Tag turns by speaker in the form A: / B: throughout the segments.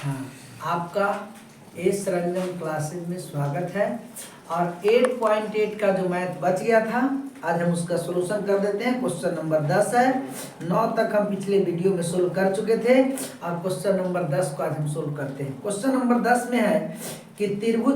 A: हाँ, आपका S Ranjan classes में स्वागत है। और 8.8 का जो मैथ बच गया था, आज हम उसका सोल्यूशन कर देते हैं। क्वेश्चन नंबर 10 है। 9 तक हम पिछले वीडियो में सोल्व कर चुके थे और क्वेश्चन नंबर 10 को आज हम सोल्व करते हैं। क्वेश्चन नंबर 10 में है कि त्रिभुज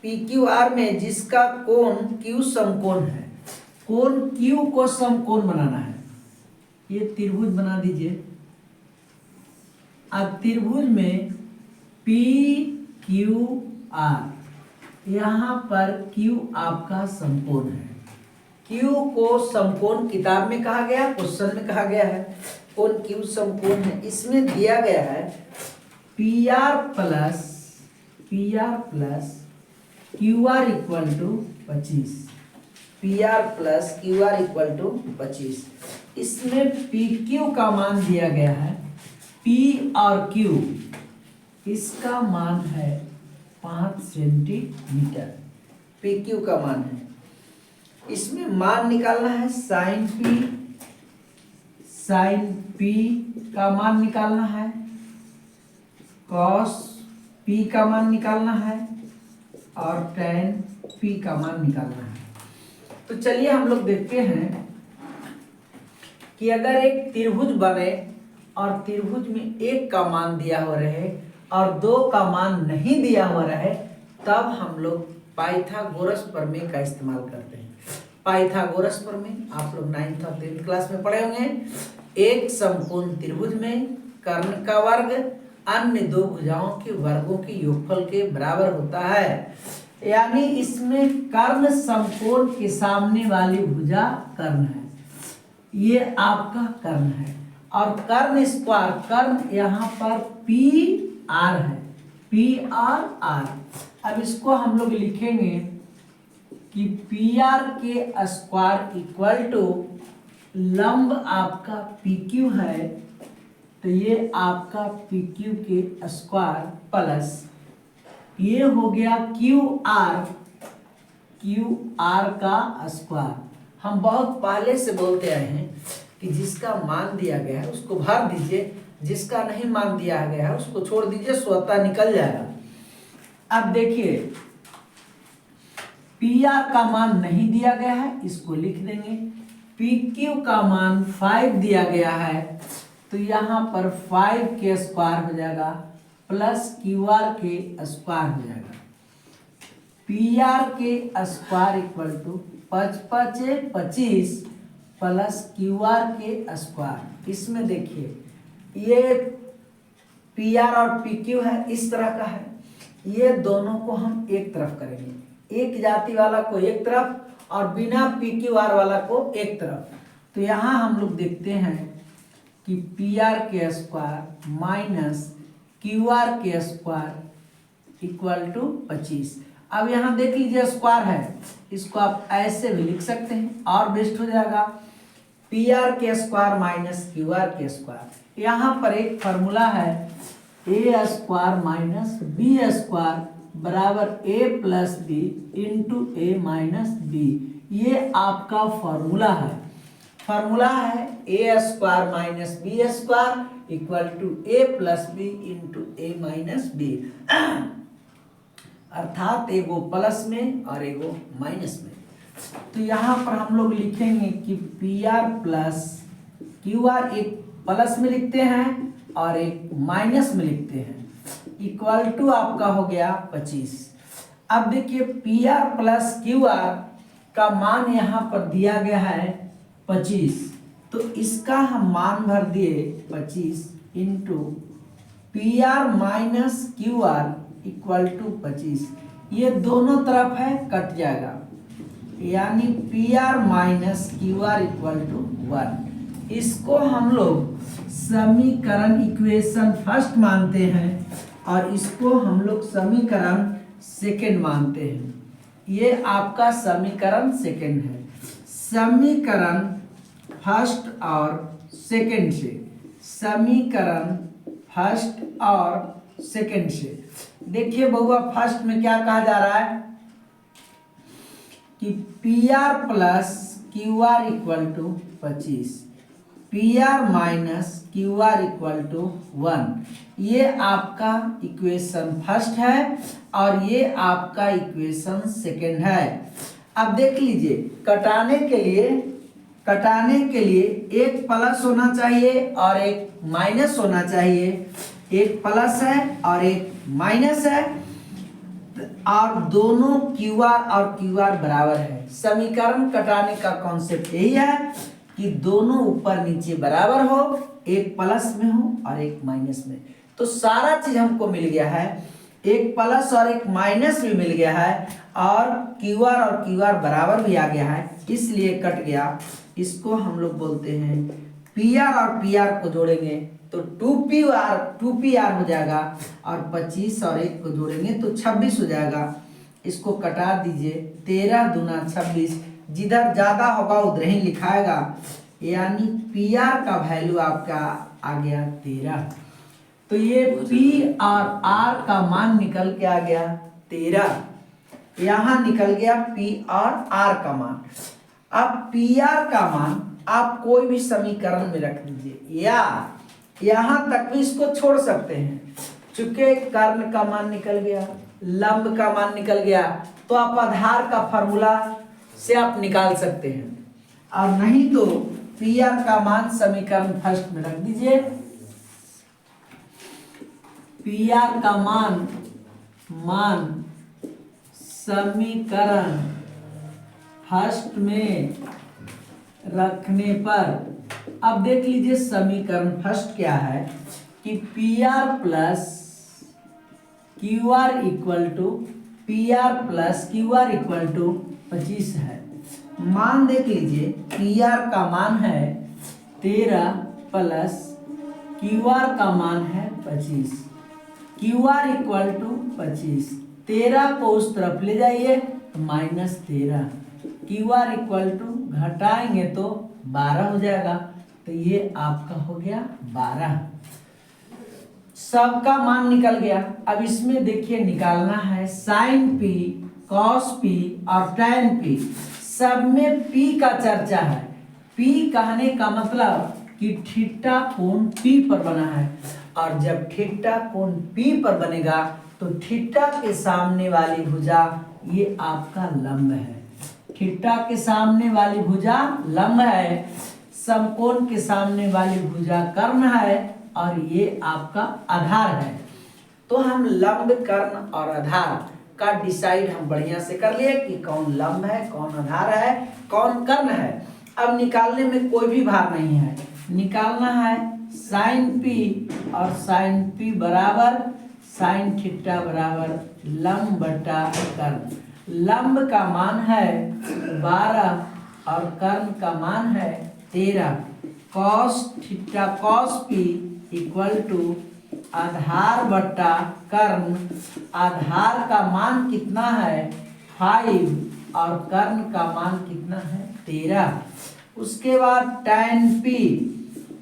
A: PQR में जिसका कोण Q समकोण है, कोण Q को समकोण बनाना है। ये त्रिभुज बना दीजिए। अब त्रिभुज में PQR, यहाँ पर Q आपका समकोण है। Q को समकोण किताब में कहा गया, क्वेश्चन में कहा गया है कोण Q समकोण है। इसमें दिया गया है PR plus QR equal to 25। PR plus QR equal to 25। इसमें PQ का मान दिया गया है, P और Q, इसका मान है 5 सेंटीमीटर। PQ का मान है। इसमें मान निकालना है साइन P का मान निकालना है, कॉस P का मान निकालना है और tan P का मान निकालना है। तो चलिए हम लोग देखते हैं कि अगर एक त्रिभुज बने और त्रिभुज में एक का मान दिया हुआ रहे और दो का मान नहीं दिया हुआ रहे, तब हम लोग पाइथागोरस प्रमेय का इस्तेमाल करते हैं। पाइथागोरस प्रमेय आप लोग 9th और 10th क्लास में पढ़े होंगे। एक समकोण त्रिभुज में कर्ण का वर्ग अन्य दो भुजाओं के वर्गों के योगफल के बराबर होता है। यानी इसमें कर्ण समकोण के सामने वाली भुजा कर्ण है, ये आपका कर्ण है। और कर्ण स्क्वायर, कर्ण यहाँ पर PR है, PR। अब इसको हम लोग लिखेंगे कि PR के स्क्वायर इक्वल टू लंब आपका PQ है, तो ये आपका PQ के स्क्वायर प्लस ये हो गया QR का स्क्वायर। हम बहुत पहले से बोलते आए हैं कि जिसका मान दिया गया है उसको भर दीजिए, जिसका नहीं मान दिया गया है उसको छोड़ दीजिए, स्वतः निकल जाएगा। अब देखिए PR का मान नहीं दिया गया है, इसको लिख देंगे। PQ का मान 5 दिया गया है, तो यहाँ पर 5 के स्क्वायर हो जाएगा प्लस QR के स्क्वायर हो जाएगा। PR के square equal to 5 × 25 plus QR के स्क्वायर। इसमें देखिए ये PR और PQ है, इस तरह का है। ये दोनों को हम एक तरफ करेंगे, एक जाति वाला को एक तरफ और बिना PQR वाला को एक तरफ। तो यहाँ हम लोग देखते हैं कि PR के स्क्वायर माइनस QR के स्क्वायर इक्वल टू 25। अब यहाँ देख लीजिए स्क्वायर है, इसको आप ऐसे भी लिख सकते हैं और बेस्ट हो जाएगा। PR के स्क्वायर माइनस QR के स्क्वायर। यहाँ पर एक फॉर्मूला है A square minus B square बराबर A plus B into A minus B। ये आपका फॉर्मूला है। फॉर्मूला है A square minus B square equal to A plus B into A minus B। अर्थात एगो प्लस में और एगो माइनस में। तो यहाँ पर हम लोग लिखेंगे कि PR प्लस QR, एक प्लस में लिखते हैं और एक माइनस में लिखते हैं, इक्वल टू आपका हो गया 25। अब देखिए PR प्लस QR का मान यहाँ पर दिया गया है 25, तो इसका हम मान भर दिए 25 into PR minus QR equal to 25। ये दोनों तरफ है, कट जाएगा, यानी PR minus QR equal to 1। इसको हम लोग समीकरण इक्वेशन फर्स्ट मानते हैं और इसको हम लोग समीकरण सेकंड मानते हैं। ये आपका समीकरण सेकंड है। समीकरण फर्स्ट और सेकंड से, समीकरण फर्स्ट और सेकंड से देखिए बउआ, फर्स्ट में क्या कहा जा रहा है कि PR plus QR equal to 25। P R minus Q R equal to 1। ये आपका इक्वेशन फर्स्ट है और ये आपका इक्वेशन सेकंड है। अब देख लीजिए, कटाने के लिए एक प्लस होना चाहिए और एक माइनस होना चाहिए। एक प्लस है और एक माइनस है और दोनों क्यू आर और क्यू आर बराबर है। समीकरण कटाने का कॉन्सेप्ट यही है कि दोनों ऊपर नीचे बराबर हो, एक प्लस में हो और एक माइनस में। तो सारा चीज हमको मिल गया है, एक प्लस और एक माइनस भी मिल गया है और क्यू आर बराबर भी आ गया है, इसलिए कट गया। इसको हम लोग बोलते हैं पी आर और पी आर को जोड़ेंगे तो 2pr हो जाएगा और 25 और 1 को जोड़ेंगे तो 26 हो जाएगा। इसको कटा दीजिए, 13 दूना 26, जिधर ज्यादा होगा उधर ही लिखाएगा, यानी पी आर का वैल्यू आपका आ गया 13। तो ये पी और आर का मान निकल के आ गया 13, यहाँ निकल गया पी और आर का मान। अब पी आर का मान आप कोई भी समीकरण में रख दीजिए या यहां तक भी इसको छोड़ सकते हैं। चूंकि कर्ण का मान निकल गया, लंब का मान निकल गया, तो आप आधार का फॉर्मूला से आप निकाल सकते हैं, और नहीं तो पी आर का मान समीकरण फर्स्ट में रख दीजिए। पी आर का मान समीकरण फर्स्ट में रखने पर, अब देख लीजिए समीकरण फर्स्ट क्या है कि P R plus Q R equal to 25 है। मान देख लीजिए, पी आर का मान है 13 प्लस क्यू आर का मान है 25। क्यू आर इक्वल टू 25, 13 को उस तरफ ले जाइए तो -13, क्यू आर इक्वल टू घटाएंगे तो 12 हो जाएगा। तो ये आपका हो गया 12, सबका मान निकल गया। अब इसमें देखिए निकालना है साइन पी, कॉस पी और टैन पी। सब में पी का चर्चा है। पी कहने का मतलब कि थीटा कोण पी पर बना है, और जब थीटा कोण पी पर बनेगा तो थीटा के सामने वाली भुजा ये आपका लंब है। थीटा के सामने वाली भुजा लंब है, समकोण के सामने वाली भुजा कर्ण है, और ये आपका आधार है। तो हम लंब, कर्ण और आधार का डिसाइड हम बढ़िया से कर लिए कि कौन लंब है, कौन आधार है, कौन कर्ण है। अब निकालने में कोई भी भार नहीं है, निकालना है साइन पी, और साइन पी बराबर साइन थीटा बराबर लंब बटा कर्ण। लंब का मान है 12 और कर्ण का मान है 13। Cos theta cos P equal to आधार बटा कर्ण। आधार का मान कितना है 5 और कर्ण का मान कितना है 13। उसके बाद टैन पी,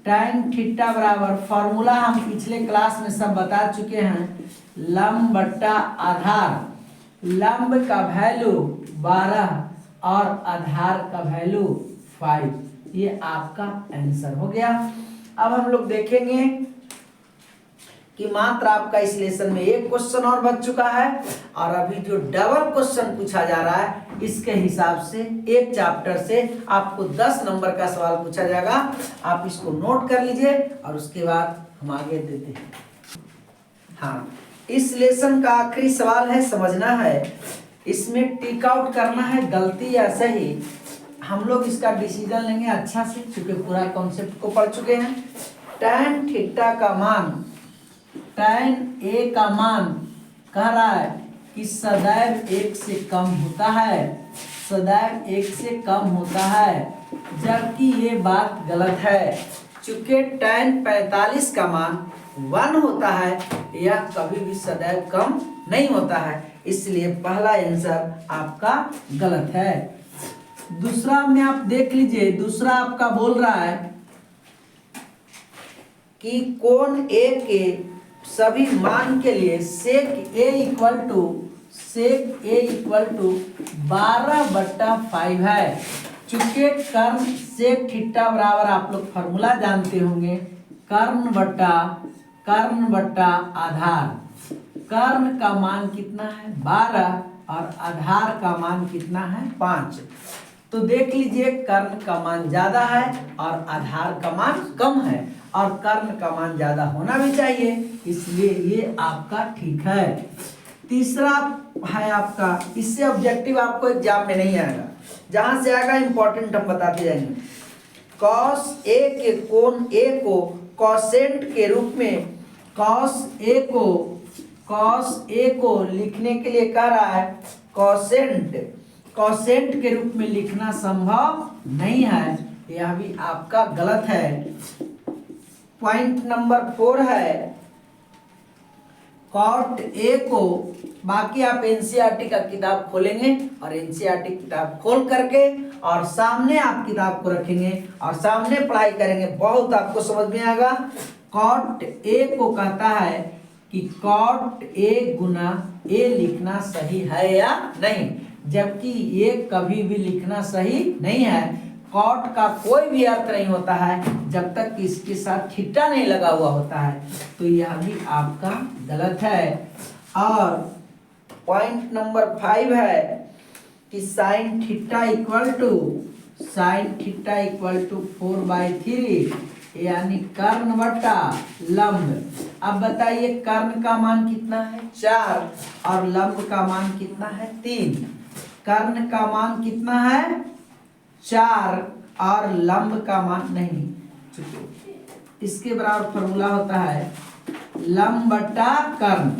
A: टैन थीटा बराबर, फॉर्मूला हम पिछले क्लास में सब बता चुके हैं, लंब बटा आधार। लंब का वैल्यू 12 और आधार का वैल्यू 5। ये आपका आंसर हो गया। अब हम लोग देखेंगे कि मात्र आपका इस लेसन में एक क्वेश्चन और बच चुका है, और अभी जो डबल क्वेश्चन पूछा जा रहा है इसके हिसाब से एक चैप्टर से आपको 10 नंबर का सवाल पूछा जाएगा। आप इसको नोट कर लीजिए और उसके बाद हम आगे देते हैं। हाँ, इस लेसन का आखिरी सवाल है, समझना है, इसमें टिक आउट करना है गलती या सही। हम लोग इसका डिसीजन लेंगे अच्छा से, क्योंकि पूरा कॉन्सेप्ट को पढ़ चुके हैं। टैन थीटा का मान, टैन ए का मान कह रहा है कि सदैव 1 से कम होता है, सदैव 1 से कम होता है, जबकि ये बात गलत है। चूंकि टैन 45 का मान 1 होता है, यह कभी भी सदैव कम नहीं होता है, इसलिए पहला आंसर आपका गलत है। दूसरा में आप देख लीजिए, दूसरा आपका बोल रहा है कि कोण ए के सभी मान के लिए सेक ए इक्वल टू 12/5 है। चूंकि कर्ण सेक थीटा बराबर आप लोग फॉर्मूला जानते होंगे, कर्ण बट्टा आधार। कर्ण का मान कितना है 12 और आधार का मान कितना है 5। तो देख लीजिए कर्ण का मान ज्यादा है और आधार का मान कम है, और कर्ण का मान ज्यादा होना भी चाहिए, इसलिए ये आपका ठीक है। तीसरा है आपका, इससे ऑब्जेक्टिव आपको एग्जाम में नहीं आएगा, जहां से आएगा इंपॉर्टेंट हम बताते जाएंगे। कॉस ए के कोण ए को कॉसेंट के रूप में, कॉस ए को लिखने के लिए कह रहा है कॉसेंट के रूप में लिखना संभव नहीं है, यह भी आपका गलत है। पॉइंट नंबर 4 है कॉट ए को, बाकी आप एनसीईआरटी का किताब खोलेंगे और एनसीईआरटी किताब खोल करके और सामने आप किताब को रखेंगे और सामने पढ़ाई करेंगे, बहुत आपको समझ में आएगा। कॉट ए को कहता है कि कॉट ए गुना ए लिखना सही है या नहीं, जबकि ये कभी भी लिखना सही नहीं है। कॉट का कोई भी अर्थ नहीं होता है जब तक कि इसके साथ थीटा नहीं लगा हुआ होता है, तो यह भी आपका गलत है। और पॉइंट नंबर 5 है कि साइन थीटा इक्वल टू 4/3 यानी कर्ण बट्टा लंब। अब बताइए कर्ण का मान कितना है 4 और लंब का मान कितना है 3। कर्ण का मान कितना है 4 और लंब का मान नहीं, इसके बराबर फॉर्मूला होता है लंब बट्टा कर्ण।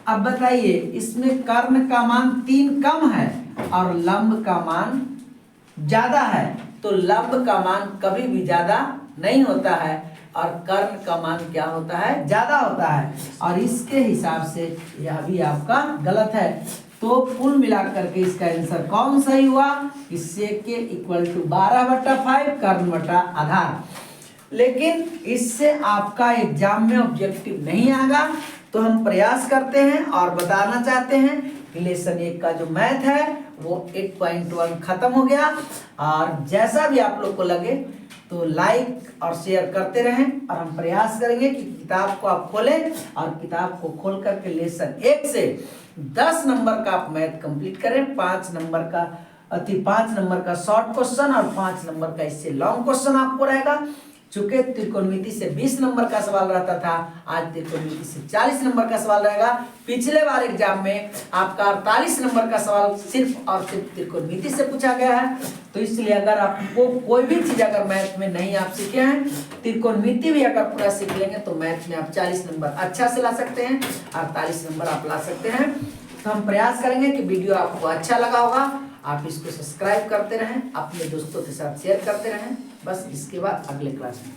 A: अब बताइए इसमें कर्ण का मान 3 कम है और लंब का मान ज्यादा है, तो लंब का मान कभी भी ज्यादा नहीं होता है और कर्ण का मान क्या होता है ज्यादा होता है, और इसके हिसाब से यह भी आपका गलत है। तो कुल मिलाकर के इसका आंसर कौन सही हुआ, इससे के इक्वल टू 12/5 कर्ण बटा आधार। लेकिन इससे आपका एग्जाम में ऑब्जेक्टिव नहीं आएगा, तो हम प्रयास करते हैं और बताना चाहते हैं कि लेसन 1 का जो मैथ है वो 8.1 खत्म हो गया। और जैसा भी आप लोग को लगे तो लाइक और शेयर करते रहें, और हम प्रयास करेंगे कि किताब को आप खोलें और किताब को खोल करके लेसन 1 से 10 नंबर का आप मैथ कंप्लीट करें। 5 नंबर का शॉर्ट क्वेश्चन और 5 नंबर का इससे लॉन्ग क्वेश्चन आपको रहेगा। चूंकि त्रिकोणमिति से 20 नंबर का सवाल रहता था, आज त्रिकोणमिति से 40 नंबर का सवाल रहेगा। पिछले बार एग्जाम में आपका 48 नंबर का सवाल सिर्फ और सिर्फ त्रिकोणमिति से पूछा गया है, तो इसलिए अगर आपको कोई भी चीज अगर मैथ में नहीं आप सीखे हैं, त्रिकोणमिति भी अगर पूरा सीख लेंगे तो मैथ में आप 40 नंबर अच्छा से ला सकते हैं, 48 नंबर आप ला सकते हैं। तो हम प्रयास करेंगे कि वीडियो आपको अच्छा लगा होगा, आप इसको सब्सक्राइब करते रहें, अपने दोस्तों के साथ शेयर करते रहें। बस इसके बाद अगले क्लास में